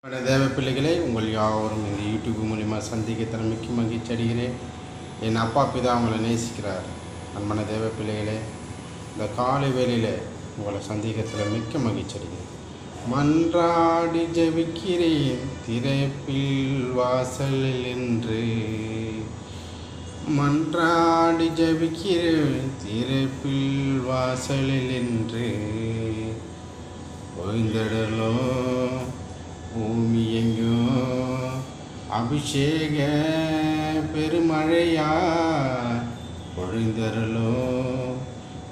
தேவ பிள்ளைகளை உங்கள் யாவரும் இந்த யூடியூப் மூலிமா சந்திக்க திறமைக்கு மகிழ்ச்சி அடைகிறேன். என் அப்பா பிதா உங்களை நேசிக்கிறார். அன்பான தேவ பிள்ளைகளே, இந்த காலை வேளையில் உங்களை சந்திக்கத்தில் மிக்க மகிழ்ச்சி அடைகிறேன். மன்றாடி ஜெபிக்கிறேன் திறப்பில் வாசலில் என்று, மன்றாடி ஜெபிக்கிறேன் திறப்பில் வாசலில் என்று, ஓய்ந்திடலோ பூமி எங்கோ அபிஷேக பெருமழையா, பொழிந்தருளோ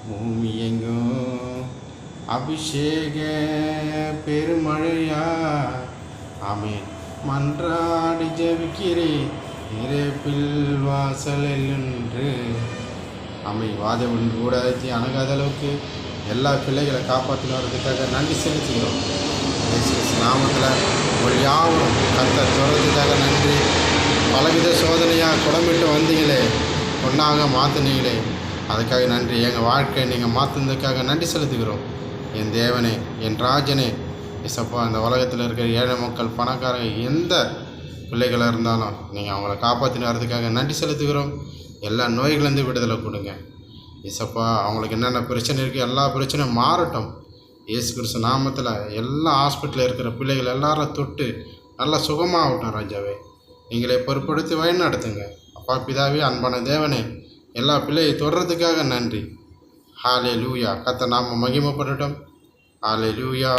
பூமி எங்கோ அபிஷேக பெருமழையா. ஆமென். மன்றாடி ஜெபிக்கிறேன் இறப்பில் வாசலில் என்று. வாத ஒன்று கூட அணுகாத அளவுக்கு எல்லா பிள்ளைகளை காப்பாற்றின வரதுக்காக நன்றி செலுத்துகிறோம். நாமத்தில் ஒரு யாவும் கர்த்தர் துறதுக்காக நன்றி. பலவித சோதனையாக குடமிட்டு வந்தீங்களே, பொண்ணாக மாற்றினீங்களே, அதுக்காக நன்றி. எங்கள் வாழ்க்கையை நீங்கள் மாற்றினதுக்காக நன்றி செலுத்துகிறோம். என் தேவனே, என் ராஜனே, இசப்பா, இந்த உலகத்தில் இருக்கிற ஏழை மக்கள், பணக்காரங்க, எந்த பிள்ளைகளாக இருந்தாலும் நீங்கள் அவங்கள காப்பாற்றின வரதுக்காக நன்றி செலுத்துகிறோம். எல்லா நோய்கள்லேருந்து விடுதலை கொடுங்க இசப்பா. அவங்களுக்கு என்னென்ன பிரச்சனை இருக்குது எல்லா பிரச்சனையும் மாறட்டும். இயேசு கிறிஸ்து நாமத்தில் எல்லா ஹாஸ்பிட்டலில் இருக்கிற பிள்ளைகள் எல்லாரும் தொட்டு நல்லா சுகமாகட்டும். ராஜாவே, நீங்களே பொறுப்படுத்தி வழி நடத்துங்க. அப்பா பிதாவே, அன்பான தேவனே, எல்லா பிள்ளையை தொடுறதுக்காக நன்றி. ஹல்லேலூயா. கர்த்தர் நாம மகிமைப்படட்டும். ஹல்லேலூயா.